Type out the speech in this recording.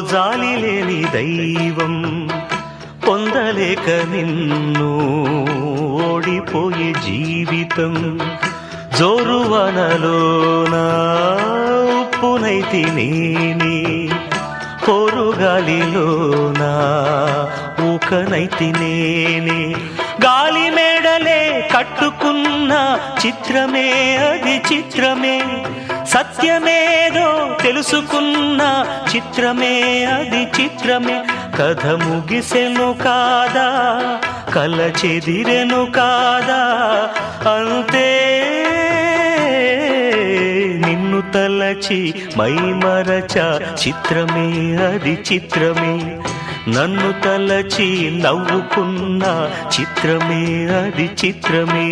జాలి లేని దైవం పొందలేక నిన్ను ఓడిపోయే జీవితం జోరువనలోన ఉప్పునైతి నేనే పొరుగాలిలోన ఊకనైతి నేనే గాలి మేడలే కట్టుకున్న చిత్రమే అది చిత్రమే సత్యమేదో తెలుసుకున్న చిత్రమే అది చిత్రమే కథ ముగిసెను కాదా కల చెదిరెను కాదా అంతే నిన్ను తలచి మైమరచ చిత్రమే అది చిత్రమే నన్ను తలచి నవ్వుకున్న చిత్రమే అది చిత్రమే